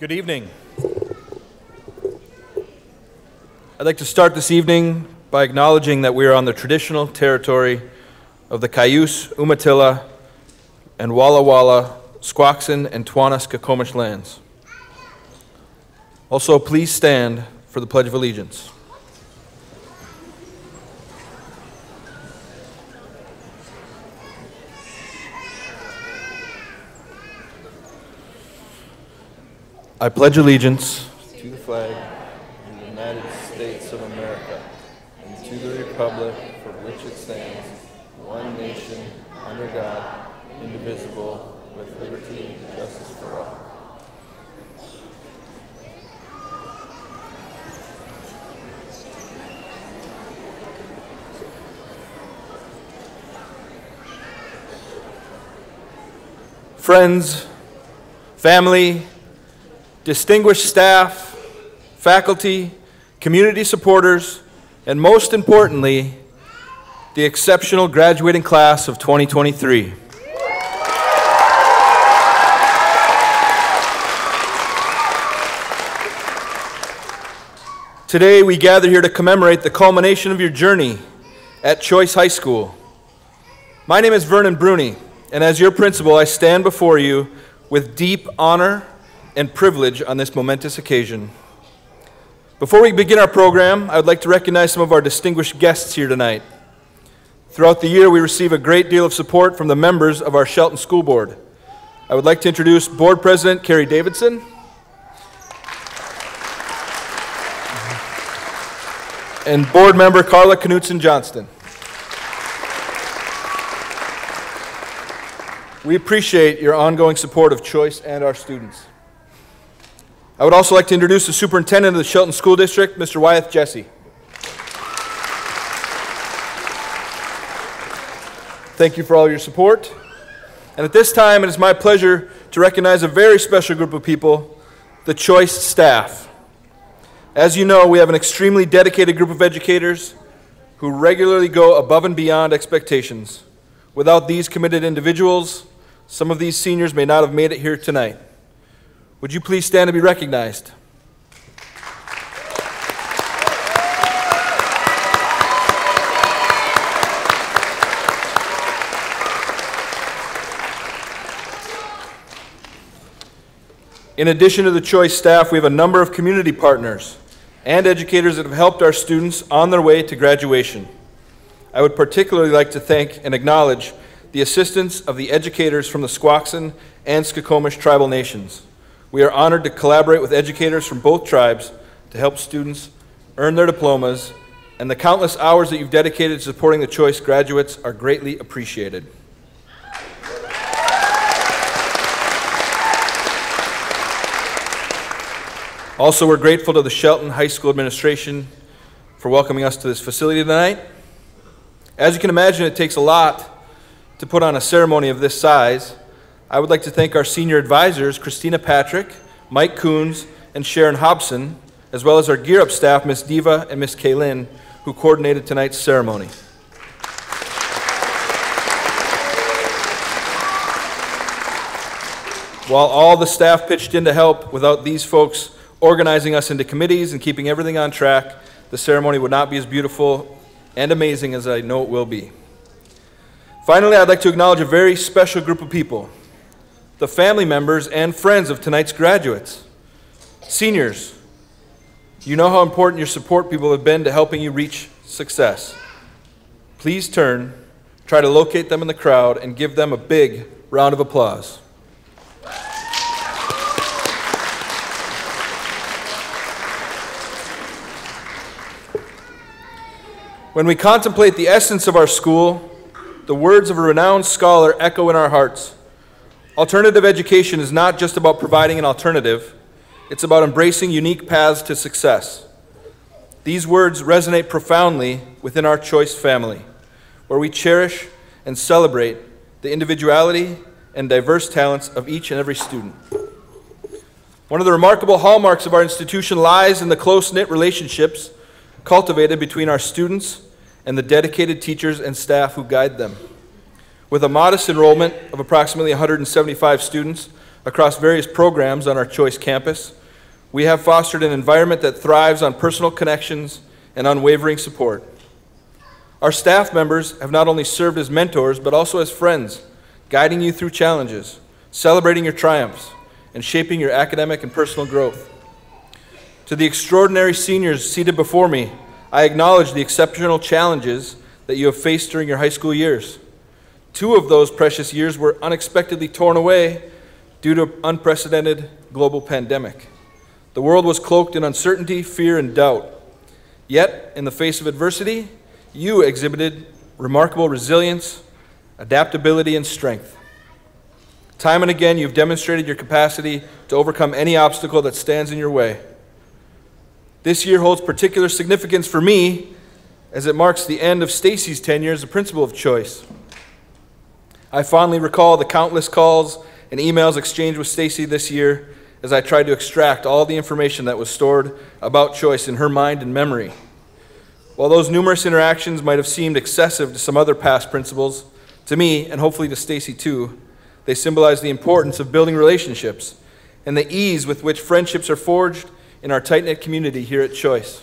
Good evening. I'd like to start this evening by acknowledging that we are on the traditional territory of the Cayuse, Umatilla, and Walla Walla, Squaxin, and Twanas Skokomish lands. Also, please stand for the Pledge of Allegiance. I pledge allegiance to the flag of the United States of America and to the republic for which it stands, one nation, under God, indivisible, with liberty and justice for all. Friends, family, distinguished staff, faculty, community supporters, and most importantly, the exceptional graduating class of 2023. Today, we gather here to commemorate the culmination of your journey at Choice High School. My name is Vernon Bruni, and as your principal, I stand before you with deep honor and privilege on this momentous occasion. Before we begin our program, I would like to recognize some of our distinguished guests here tonight. Throughout the year, we receive a great deal of support from the members of our Shelton School Board. I would like to introduce Board President Carrie Davidson, and Board Member Carla Knutson-Johnston. We appreciate your ongoing support of Choice and our students. I would also like to introduce the Superintendent of the Shelton School District, Mr. Wyeth Jesse. Thank you for all your support. And at this time, it is my pleasure to recognize a very special group of people, the Choice staff. As you know, we have an extremely dedicated group of educators who regularly go above and beyond expectations. Without these committed individuals, some of these seniors may not have made it here tonight. Would you please stand to be recognized? In addition to the Choice staff, we have a number of community partners and educators that have helped our students on their way to graduation. I would particularly like to thank and acknowledge the assistance of the educators from the Squaxin and Skokomish tribal nations. We are honored to collaborate with educators from both tribes to help students earn their diplomas, and the countless hours that you've dedicated to supporting the Choice graduates are greatly appreciated. Also, we're grateful to the Shelton High School administration for welcoming us to this facility tonight. As you can imagine, it takes a lot to put on a ceremony of this size. I would like to thank our senior advisors, Christina Patrick, Mike Coons, and Sharon Hobson, as well as our Gear Up staff, Miss Diva and Miss Kaylin, who coordinated tonight's ceremony. While all the staff pitched in to help, without these folks organizing us into committees and keeping everything on track, the ceremony would not be as beautiful and amazing as I know it will be. Finally, I'd like to acknowledge a very special group of people, the family members and friends of tonight's graduates. Seniors, you know how important your support people have been to helping you reach success. Please turn, try to locate them in the crowd, and give them a big round of applause. When we contemplate the essence of our school, the words of a renowned scholar echo in our hearts. Alternative education is not just about providing an alternative, it's about embracing unique paths to success. These words resonate profoundly within our Choice family, where we cherish and celebrate the individuality and diverse talents of each and every student. One of the remarkable hallmarks of our institution lies in the close-knit relationships cultivated between our students and the dedicated teachers and staff who guide them. With a modest enrollment of approximately 175 students, Across various programs on our Choice campus, we have fostered an environment that thrives on personal connections and unwavering support. Our staff members have not only served as mentors, but also as friends, guiding you through challenges, celebrating your triumphs, and shaping your academic and personal growth. To the extraordinary seniors seated before me, I acknowledge the exceptional challenges that you have faced during your high school years. 2 of those precious years were unexpectedly torn away due to unprecedented global pandemic. The world was cloaked in uncertainty, fear, and doubt. Yet, in the face of adversity, you exhibited remarkable resilience, adaptability, and strength. Time and again, you've demonstrated your capacity to overcome any obstacle that stands in your way. This year holds particular significance for me as it marks the end of Stacy's tenure as the principal of Choice. I fondly recall the countless calls and emails exchanged with Stacy this year as I tried to extract all the information that was stored about Choice in her mind and memory. While those numerous interactions might have seemed excessive to some other past principals, to me, and hopefully to Stacy too, they symbolize the importance of building relationships and the ease with which friendships are forged in our tight-knit community here at Choice.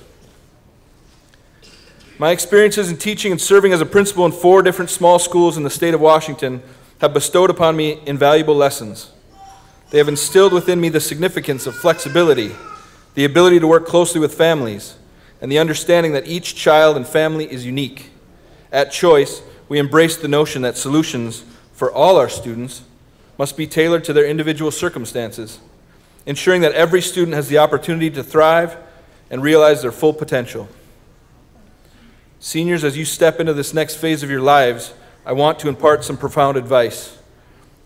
My experiences in teaching and serving as a principal in 4 different small schools in the state of Washington have bestowed upon me invaluable lessons. They have instilled within me the significance of flexibility, the ability to work closely with families, and the understanding that each child and family is unique. At Choice, we embrace the notion that solutions for all our students must be tailored to their individual circumstances, ensuring that every student has the opportunity to thrive and realize their full potential. Seniors, as you step into this next phase of your lives, I want to impart some profound advice.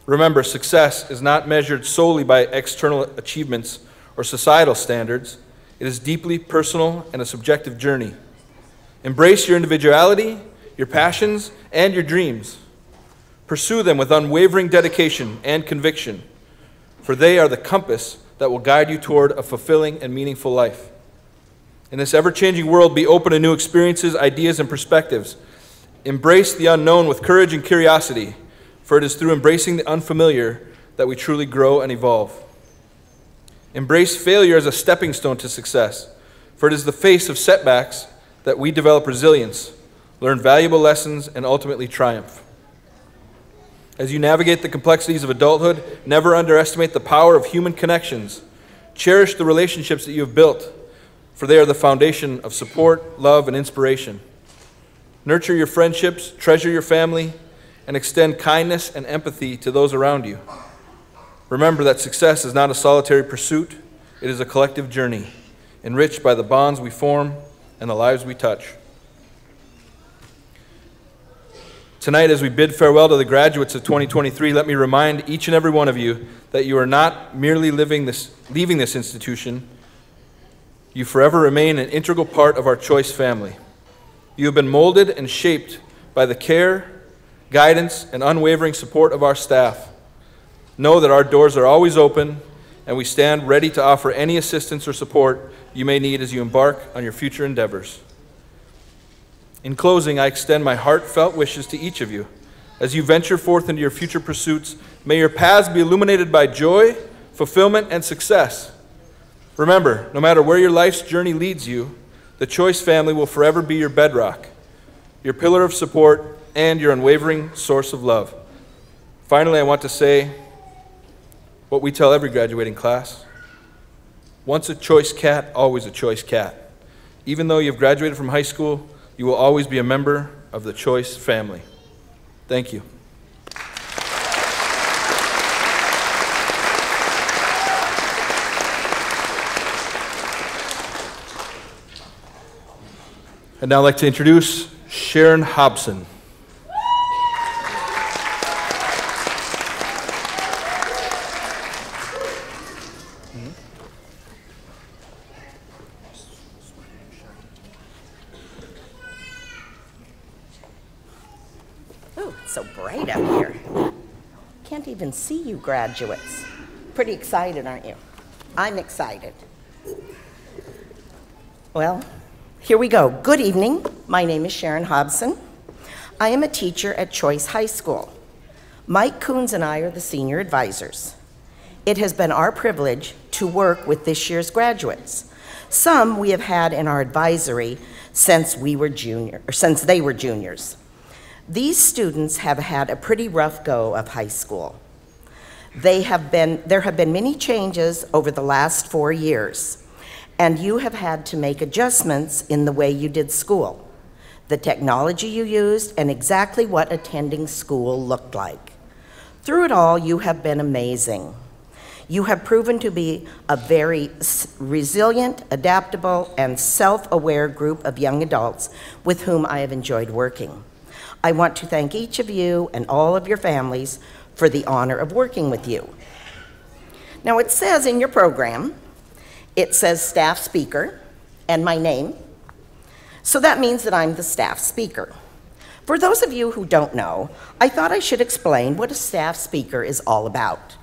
Remember, success is not measured solely by external achievements or societal standards. It is deeply personal and a subjective journey. Embrace your individuality, your passions, and your dreams. Pursue them with unwavering dedication and conviction, for they are the compass that will guide you toward a fulfilling and meaningful life. In this ever-changing world, be open to new experiences, ideas, and perspectives. Embrace the unknown with courage and curiosity, for it is through embracing the unfamiliar that we truly grow and evolve. Embrace failure as a stepping stone to success, for it is the face of setbacks that we develop resilience, learn valuable lessons, and ultimately triumph. As you navigate the complexities of adulthood, never underestimate the power of human connections. Cherish the relationships that you have built, for they are the foundation of support, love, and inspiration. Nurture your friendships, treasure your family, and extend kindness and empathy to those around you. Remember that success is not a solitary pursuit, it is a collective journey, enriched by the bonds we form and the lives we touch. Tonight, as we bid farewell to the graduates of 2023, let me remind each and every one of you that you are not merely leaving this institution. You forever remain an integral part of our Choice family. You have been molded and shaped by the care, guidance, and unwavering support of our staff. Know that our doors are always open, and we stand ready to offer any assistance or support you may need as you embark on your future endeavors. In closing, I extend my heartfelt wishes to each of you. As you venture forth into your future pursuits, may your paths be illuminated by joy, fulfillment, and success. Remember, no matter where your life's journey leads you, the Choice family will forever be your bedrock, your pillar of support, and your unwavering source of love. Finally, I want to say what we tell every graduating class. Once a Choice cat, always a Choice cat. Even though you've graduated from high school, you will always be a member of the Choice family. Thank you. I'd now like to introduce Sharon Hobson. Ooh, it's so bright out here. Can't even see you graduates. Pretty excited, aren't you? I'm excited. Well, here we go. Good evening. My name is Sharon Hobson. I am a teacher at Choice High School. Mike Coons and I are the senior advisors. It has been our privilege to work with this year's graduates. Some we have had in our advisory since they were juniors. These students have had a pretty rough go of high school. There have been many changes over the last 4 years, and you have had to make adjustments in the way you did school, the technology you used, and exactly what attending school looked like. Through it all, you have been amazing. You have proven to be a very resilient, adaptable, and self-aware group of young adults with whom I have enjoyed working. I want to thank each of you and all of your families for the honor of working with you. Now, it says in your program, it says staff speaker and my name, so that means that I'm the staff speaker. For those of you who don't know, I thought I should explain what a staff speaker is all about.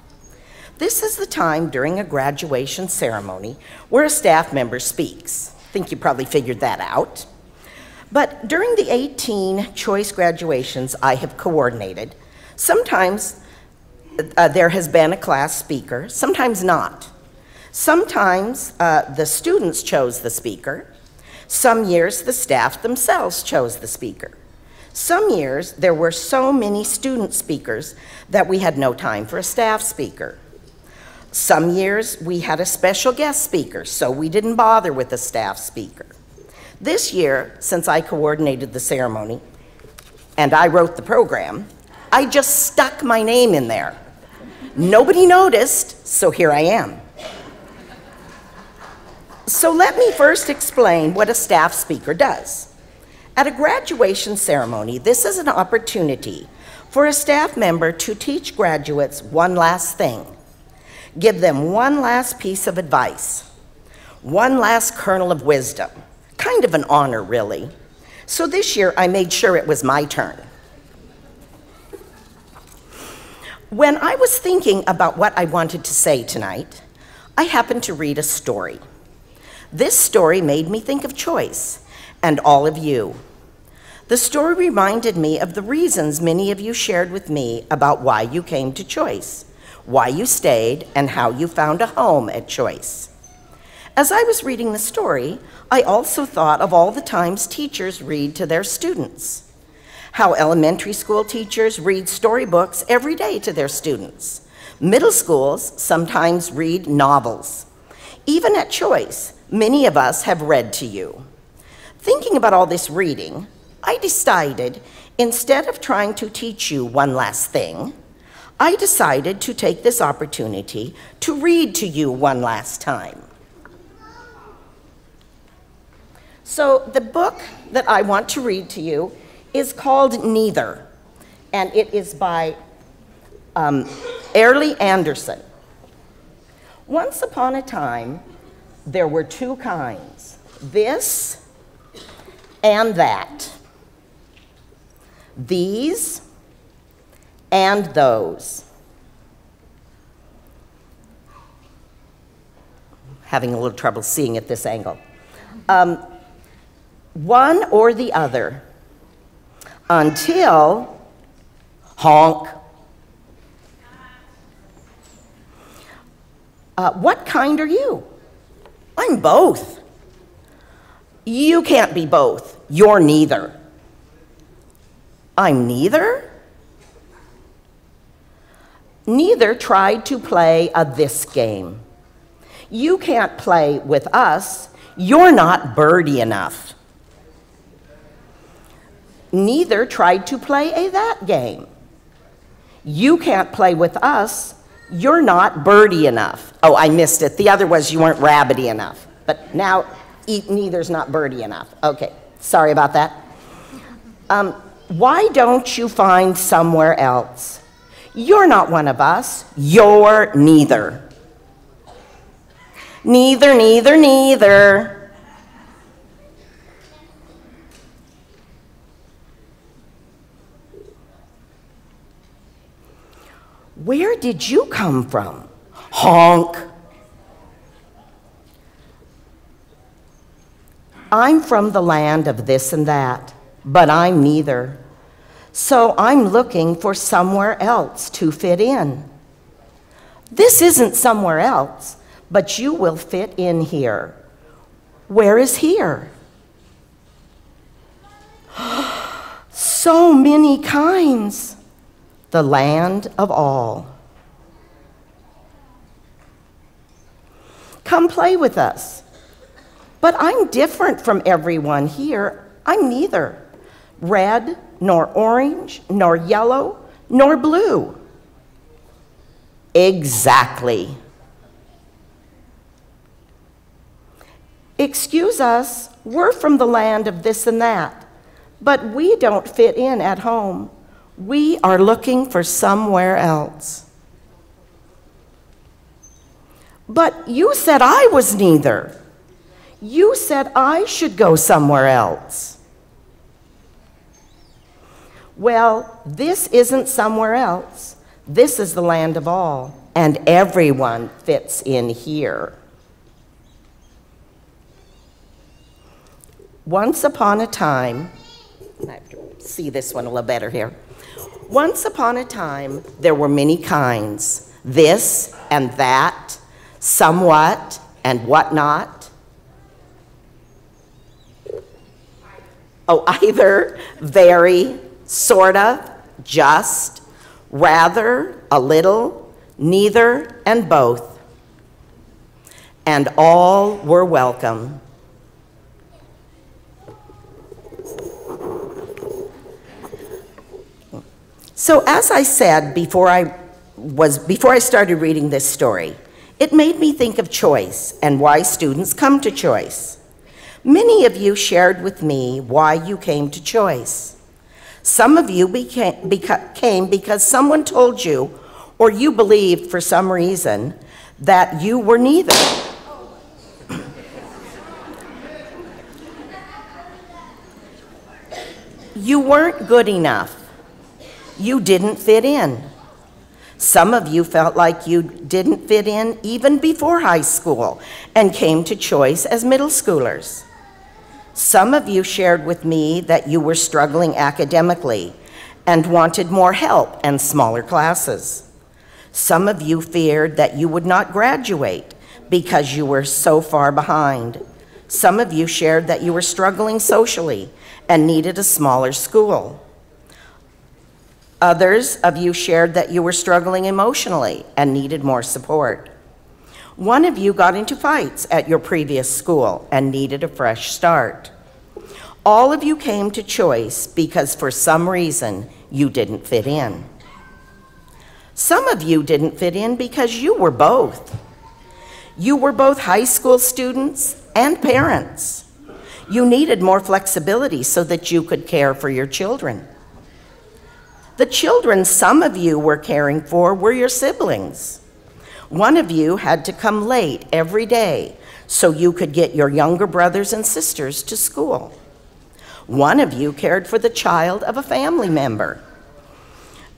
This is the time during a graduation ceremony where a staff member speaks. I think you probably figured that out. But during the 18 choice graduations I have coordinated, sometimes there has been a class speaker, sometimes not. Sometimes the students chose the speaker. Some years the staff themselves chose the speaker. Some years there were so many student speakers that we had no time for a staff speaker. Some years we had a special guest speaker, so we didn't bother with a staff speaker. This year, since I coordinated the ceremony and I wrote the program, I just stuck my name in there. Nobody noticed, so here I am. So let me first explain what a staff speaker does. At a graduation ceremony, this is an opportunity for a staff member to teach graduates one last thing. Give them one last piece of advice, one last kernel of wisdom, kind of an honor, really. So this year, I made sure it was my turn. When I was thinking about what I wanted to say tonight, I happened to read a story. This story made me think of Choice and all of you. The story reminded me of the reasons many of you shared with me about why you came to Choice, why you stayed, and how you found a home at Choice. As I was reading the story, I also thought of all the times teachers read to their students, how elementary school teachers read storybooks every day to their students. Middle schools sometimes read novels. Even at Choice, many of us have read to you. Thinking about all this reading, I decided instead of trying to teach you one last thing, I decided to take this opportunity to read to you one last time. So the book that I want to read to you is called Neither, and it is by Airlie Anderson. Once upon a time, there were two kinds, this and that, these and those. Having a little trouble seeing at this angle. One or the other, until honk. What kind are you? I'm both. You can't be both. You're neither. I'm neither? Neither tried to play a this game. You can't play with us. You're not birdie enough. Neither tried to play a that game. You can't play with us. You're not birdie enough. Oh, I missed it. The other was you weren't rabbity enough. But now neither's not birdie enough. Okay, sorry about that. Why don't you find somewhere else? You're not one of us. You're neither. Neither, neither, neither. Where did you come from? Honk. I'm from the land of this and that, but I'm neither. So I'm looking for somewhere else to fit in. This isn't somewhere else, but you will fit in here. Where is here? So many kinds. The land of all. Come play with us. But I'm different from everyone here. I'm neither red, nor orange, nor yellow, nor blue. Exactly. Excuse us, we're from the land of this and that, but we don't fit in at home. We are looking for somewhere else. But you said I was neither. You said I should go somewhere else. Well, this isn't somewhere else. This is the land of all, and everyone fits in here. Once upon a time, I have to see this one a little better here. Once upon a time, there were many kinds, this and that, somewhat and whatnot. Oh, either, very, sorta, just, rather, a little, neither, and both. And all were welcome. So as I said before I started reading this story, it made me think of choice and why students come to Choice. Many of you shared with me why you came to Choice. Some of you came because someone told you, or you believed for some reason, that you were neither. You weren't good enough. You didn't fit in. Some of you felt like you didn't fit in even before high school and came to Choice as middle schoolers. Some of you shared with me that you were struggling academically and wanted more help and smaller classes. Some of you feared that you would not graduate because you were so far behind. Some of you shared that you were struggling socially and needed a smaller school. Others of you shared that you were struggling emotionally and needed more support. One of you got into fights at your previous school and needed a fresh start. All of you came to Choice because for some reason you didn't fit in. Some of you didn't fit in because you were both. You were both high school students and parents. You needed more flexibility so that you could care for your children. The children some of you were caring for were your siblings. One of you had to come late every day so you could get your younger brothers and sisters to school. One of you cared for the child of a family member.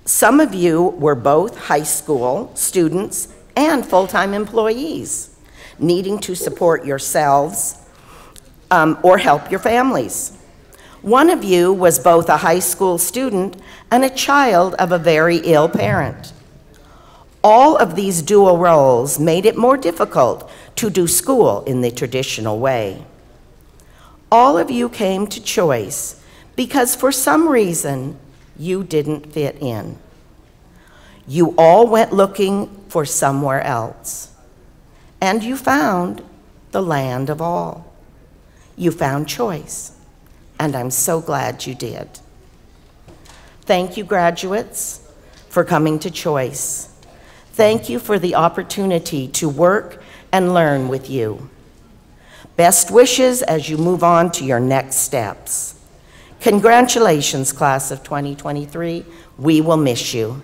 Some of you were both high school students and full-time employees, needing to support yourselves or help your families. One of you was both a high school student and a child of a very ill parent. All of these dual roles made it more difficult to do school in the traditional way. All of you came to Choice because for some reason you didn't fit in. You all went looking for somewhere else, and you found the land of all. You found Choice. And I'm so glad you did. Thank you, graduates, for coming to Choice. Thank you for the opportunity to work and learn with you. Best wishes as you move on to your next steps. Congratulations, class of 2023. We will miss you.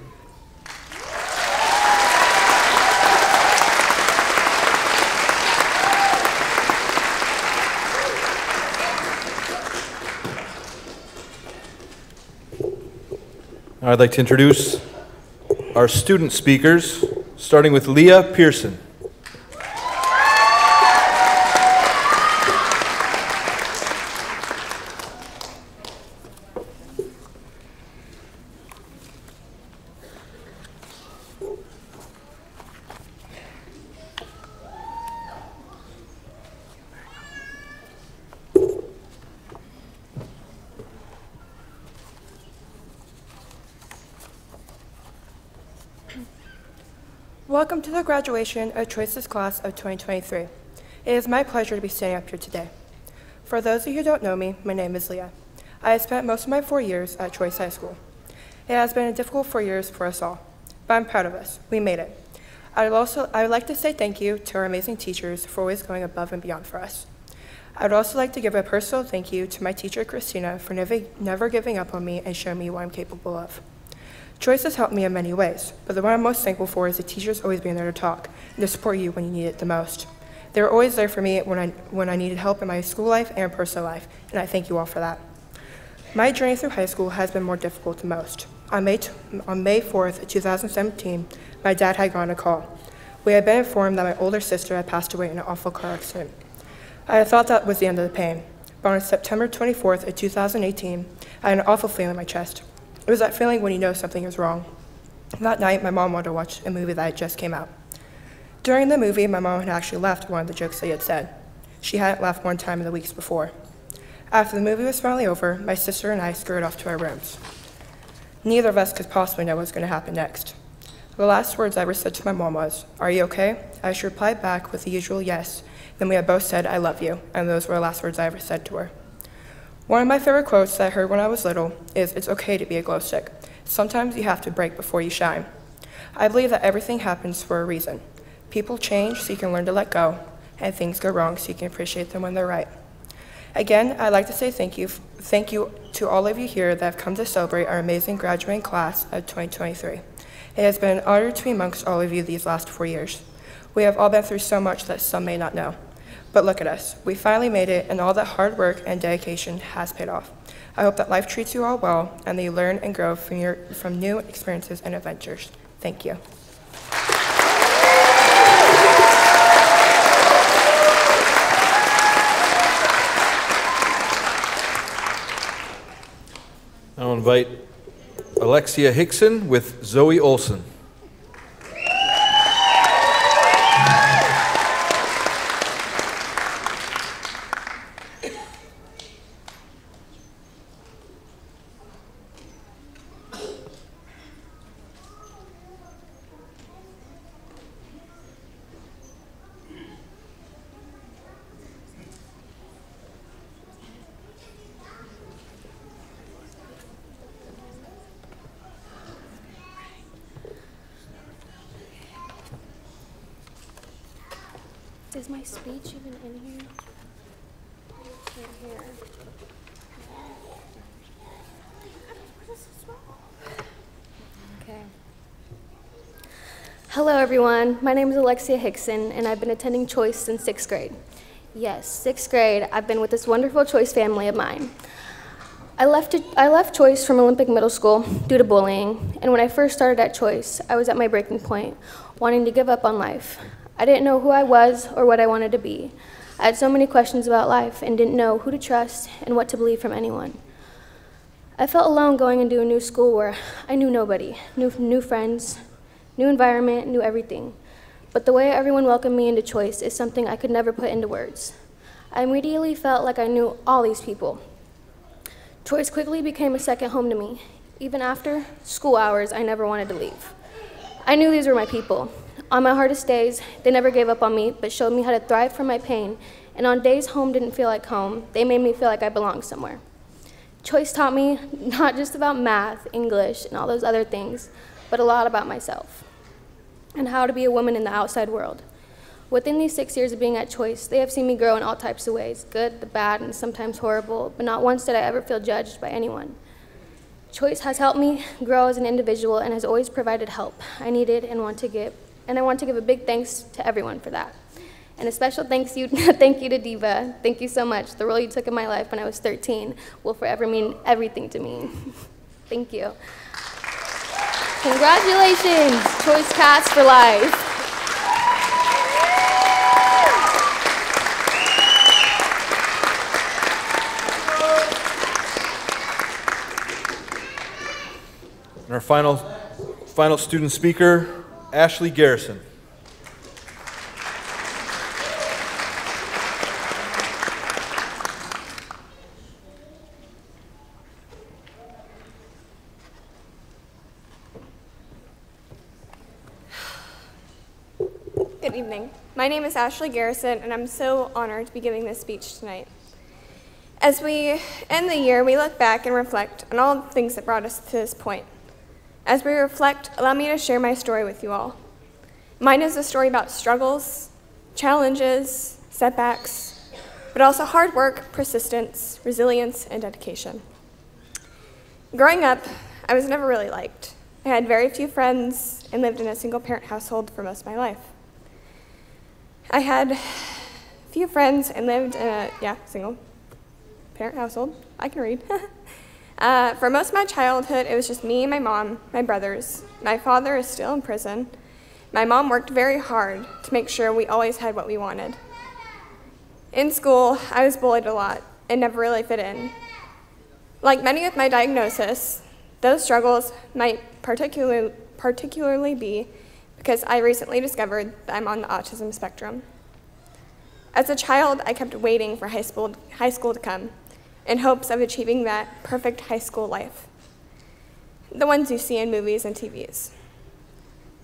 I'd like to introduce our student speakers, starting with Leah Pearson. Welcome to the graduation of Choice's class of 2023. It is my pleasure to be standing up here today. For those of you who don't know me, my name is Leah. I have spent most of my 4 years at Choice High School. It has been a difficult 4 years for us all, but I'm proud of us. We made it. I would like to say thank you to our amazing teachers for always going above and beyond for us. I would also like to give a personal thank you to my teacher, Christina, for never giving up on me and showing me what I'm capable of. Choice has helped me in many ways, but the one I'm most thankful for is the teachers always being there to talk and to support you when you need it the most. They were always there for me when I needed help in my school life and personal life, and I thank you all for that. My journey through high school has been more difficult than most. On May 4th, 2017, my dad had gotten a call. We had been informed that my older sister had passed away in an awful car accident. I had thought that was the end of the pain, but on September 24th, 2018, I had an awful feeling in my chest. It was that feeling when you know something is wrong. That night, my mom wanted to watch a movie that had just came out. During the movie, my mom had actually laughed at one of the jokes they had said. She hadn't laughed one time in the weeks before. After the movie was finally over, my sister and I scurried off to our rooms. Neither of us could possibly know what was going to happen next. The last words I ever said to my mom was, "Are you okay?" She replied back with the usual yes. Then we had both said, "I love you," and those were the last words I ever said to her. One of my favorite quotes that I heard when I was little is, "It's okay to be a glow stick. Sometimes you have to break before you shine." I believe that everything happens for a reason. People change so you can learn to let go, and things go wrong so you can appreciate them when they're right. Again, I'd like to say thank you to all of you here that have come to celebrate our amazing graduating class of 2023. It has been an honor to be amongst all of you these last 4 years. We have all been through so much that some may not know. But look at us. We finally made it, and all that hard work and dedication has paid off. I hope that life treats you all well, and that you learn and grow from new experiences and adventures. Thank you. I'll invite Alexia Hickson with Zoe Olson. Is my speech even in here? Right here. Okay. Hello everyone, my name is Alexia Hickson and I've been attending Choice since 6th grade. Yes, 6th grade, I've been with this wonderful Choice family of mine. I left Choice from Olympic Middle School due to bullying, and when I first started at Choice, I was at my breaking point, wanting to give up on life. I didn't know who I was or what I wanted to be. I had so many questions about life and didn't know who to trust and what to believe from anyone. I felt alone going into a new school where I knew nobody, new friends, new environment, knew everything. But the way everyone welcomed me into Choice is something I could never put into words. I immediately felt like I knew all these people. Choice quickly became a second home to me. Even after school hours, I never wanted to leave. I knew these were my people. On my hardest days, they never gave up on me, but showed me how to thrive from my pain. And on days home didn't feel like home, they made me feel like I belonged somewhere. Choice taught me not just about math, English, and all those other things, but a lot about myself and how to be a woman in the outside world. Within these 6 years of being at Choice, they have seen me grow in all types of ways, good, the bad, and sometimes horrible, but not once did I ever feel judged by anyone. Choice has helped me grow as an individual and has always provided help I needed and want to give. And I want to give a big thanks to everyone for that. And a special thank you to Diva. Thank you so much. The role you took in my life when I was 13 will forever mean everything to me. Thank you. Congratulations, Choice Cats for Life. And our final student speaker, Ashley Garrison. Good evening. My name is Ashley Garrison, and I'm so honored to be giving this speech tonight. As we end the year, we look back and reflect on all the things that brought us to this point. As we reflect, allow me to share my story with you all. Mine is a story about struggles, challenges, setbacks, but also hard work, persistence, resilience, and dedication. Growing up, I was never really liked. I had very few friends and lived in a single-parent household for most of my life. I had few friends and lived in a, single-parent household. I can read. For most of my childhood, it was just me, my mom, my brothers. My father is still in prison. My mom worked very hard to make sure we always had what we wanted. In school, I was bullied a lot and never really fit in. Like many with my diagnosis, those struggles might particularly be because I recently discovered that I'm on the autism spectrum. As a child, I kept waiting for high school to come in hopes of achieving that perfect high school life, the ones you see in movies and TVs.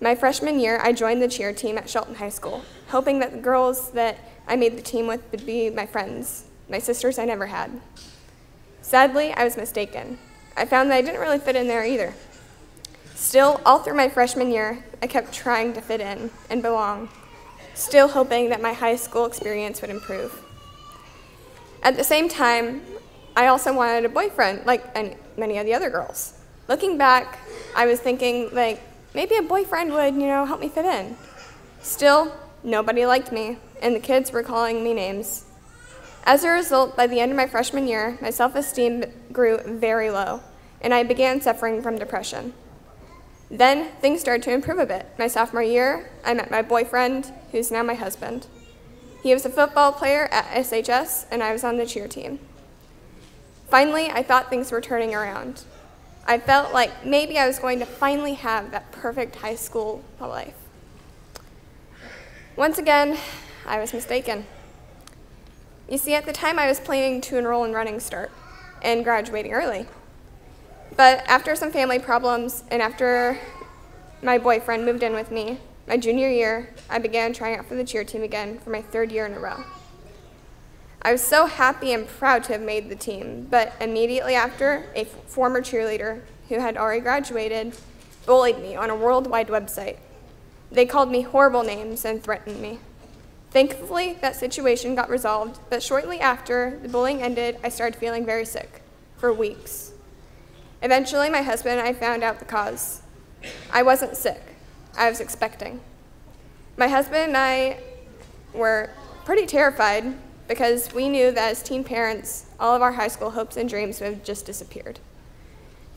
My freshman year, I joined the cheer team at Shelton High School, hoping that the girls that I made the team with would be my friends, my sisters I never had. Sadly, I was mistaken. I found that I didn't really fit in there either. Still, all through my freshman year, I kept trying to fit in and belong, still hoping that my high school experience would improve. At the same time, I also wanted a boyfriend, like many of the other girls. Looking back, I was thinking, maybe a boyfriend would, help me fit in. Still, nobody liked me, and the kids were calling me names. As a result, by the end of my freshman year, my self-esteem grew very low, and I began suffering from depression. Then, things started to improve a bit. My sophomore year, I met my boyfriend, who's now my husband. He was a football player at SHS, and I was on the cheer team. Finally, I thought things were turning around. I felt like maybe I was going to finally have that perfect high school life. Once again, I was mistaken. You see, at the time I was planning to enroll in Running Start and graduating early. But after some family problems and after my boyfriend moved in with me, my junior year, I began trying out for the cheer team again for my 3rd year in a row. I was so happy and proud to have made the team, but immediately after, a former cheerleader who had already graduated bullied me on a worldwide website. They called me horrible names and threatened me. Thankfully, that situation got resolved, but shortly after the bullying ended, I started feeling very sick for weeks. Eventually, my husband and I found out the cause. I wasn't sick. I was expecting. My husband and I were pretty terrified because we knew that as teen parents, all of our high school hopes and dreams would have just disappeared.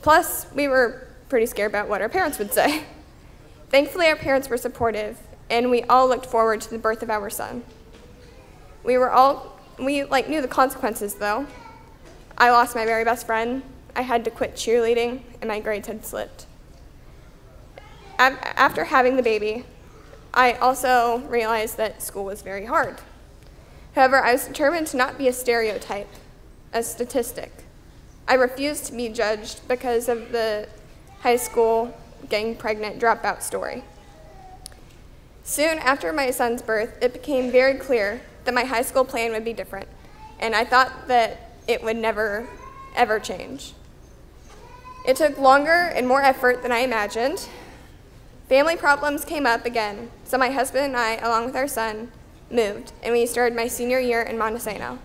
Plus, we were pretty scared about what our parents would say. Thankfully, our parents were supportive, and we all looked forward to the birth of our son. We knew the consequences, though. I lost my very best friend. I had to quit cheerleading, and my grades had slipped. After having the baby, I also realized that school was very hard. However, I was determined to not be a stereotype, a statistic. I refused to be judged because of the high school getting pregnant dropout story. Soon after my son's birth, it became very clear that my high school plan would be different, and I thought that it would never, ever change. It took longer and more effort than I imagined. Family problems came up again, so my husband and I, along with our son, moved, and we started my senior year in Montesano.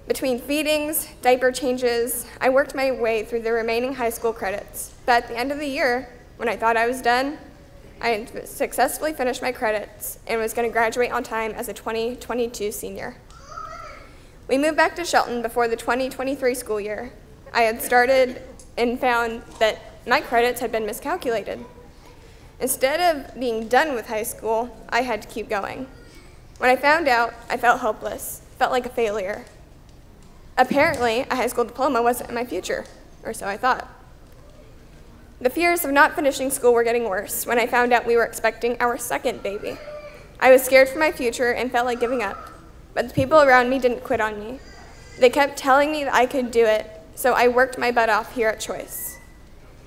Between feedings, diaper changes, I worked my way through the remaining high school credits, but at the end of the year, when I thought I was done, I had successfully finished my credits and was going to graduate on time as a 2022 senior. We moved back to Shelton before the 2023 school year. I had started and found that my credits had been miscalculated. Instead of being done with high school, I had to keep going. When I found out, I felt hopeless, felt like a failure. Apparently, a high school diploma wasn't in my future, or so I thought. The fears of not finishing school were getting worse when I found out we were expecting our second baby. I was scared for my future and felt like giving up, but the people around me didn't quit on me. They kept telling me that I could do it, so I worked my butt off here at Choice.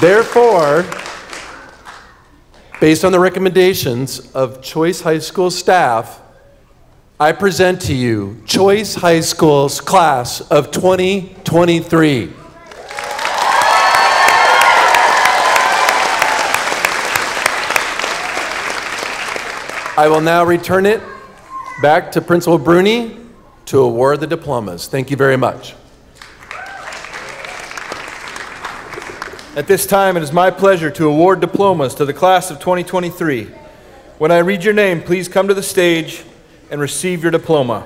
Therefore, based on the recommendations of Choice High School staff, I present to you Choice High School's class of 2023. I will now return it back to Principal Bruni to award the diplomas. Thank you very much. At this time, it is my pleasure to award diplomas to the class of 2023. When I read your name, please come to the stage and receive your diploma.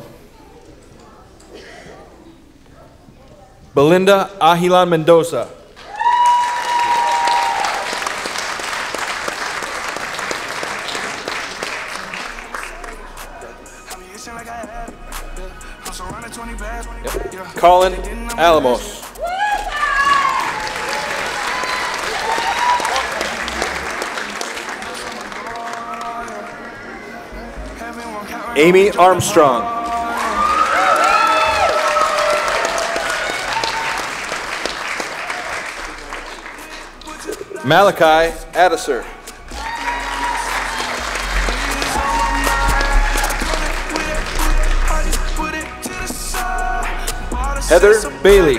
Belinda Ahilan Mendoza. Colin Alamos. Amy Armstrong. Malachi Addisor. Heather Bailey.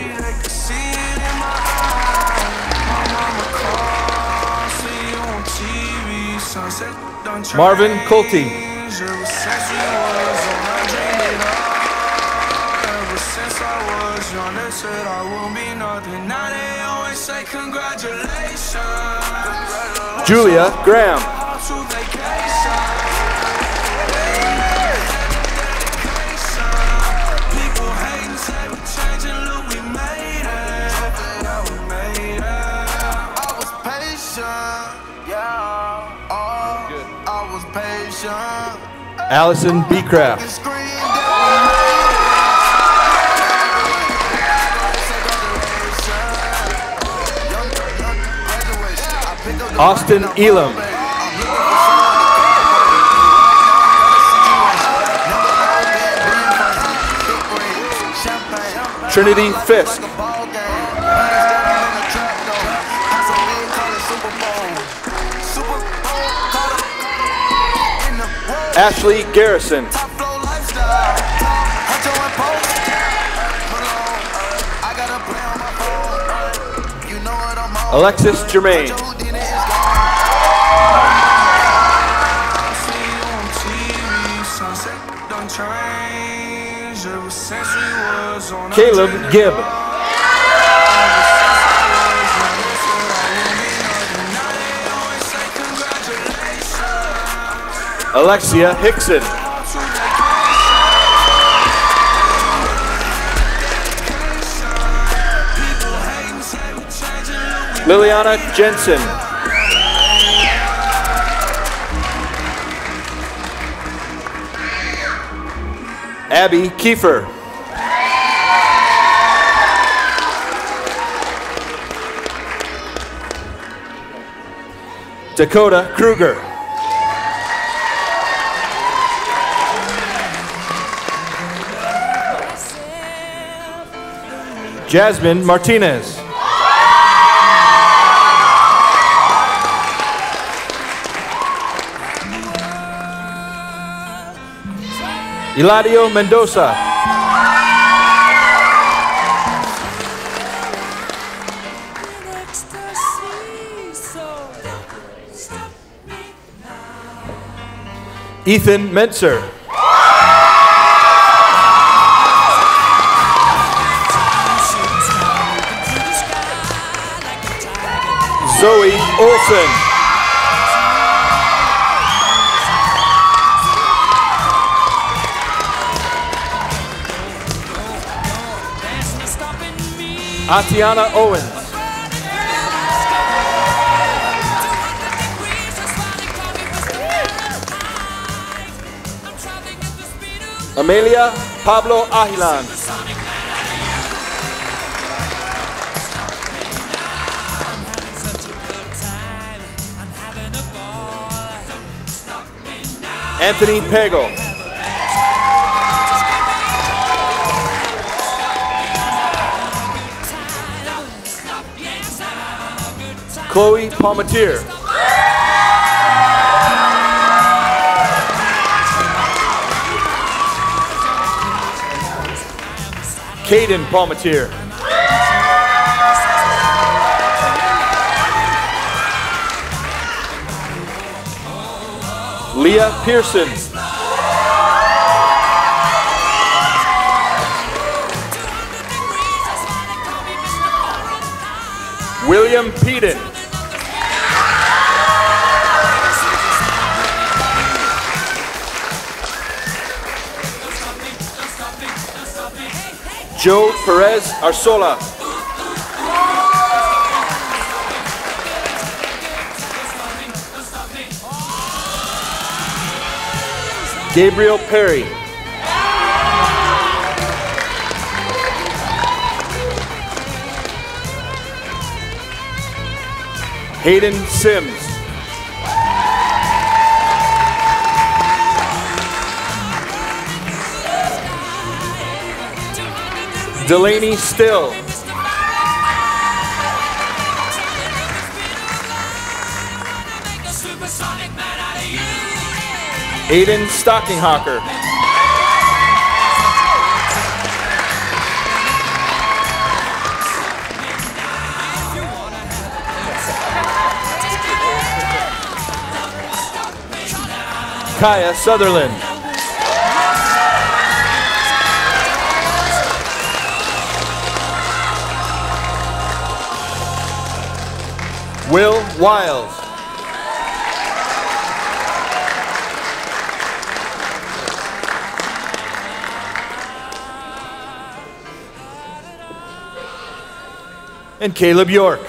Marvin Colty. Julia Graham. Allison Beecraft. Austin Elam. Trinity Fisk. Ashley Garrison. Alexis Germain. Caleb Gibb. Alexia Hickson. Liliana Jensen. Abby Kiefer. Dakota Kruger. Jasmine Martinez. Eladio Mendoza. Ethan Mentzer. Zoe Olson. Atiana Owens. Amelia Pablo Ahilan. Anthony Pagel. Chloe Palmatier. Caden Palmatier. Leah Pearson. William Peden. Joe Perez Arzola. Gabriel Perry. Hayden Sims. Delaney Still. Aiden Stockinghawker. Kaya Sutherland. Will Wiles. And Caleb York.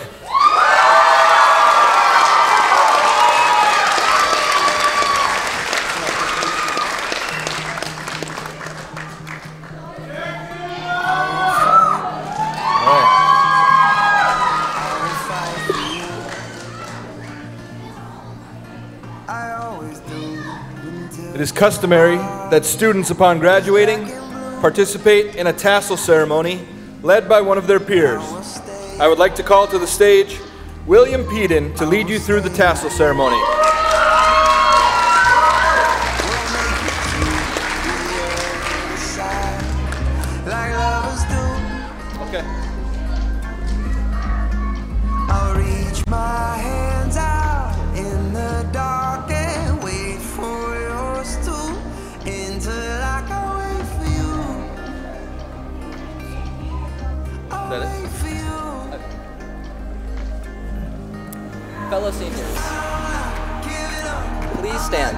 It is customary that students, upon graduating, participate in a tassel ceremony led by one of their peers. I would like to call to the stage William Peden to lead you through the tassel ceremony. Okay. I'll reach my hands out in the dark and wait for yours to until I can wait for you. I'll wait for you. Fellow seniors, please stand.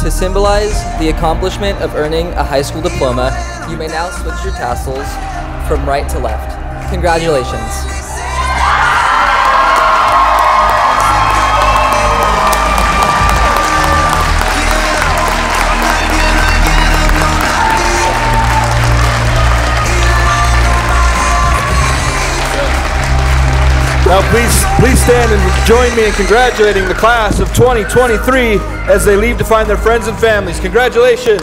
To symbolize the accomplishment of earning a high school diploma, you may now switch your tassels from right to left. Congratulations. Now please stand and join me in congratulating the class of 2023 as they leave to find their friends and families. Congratulations.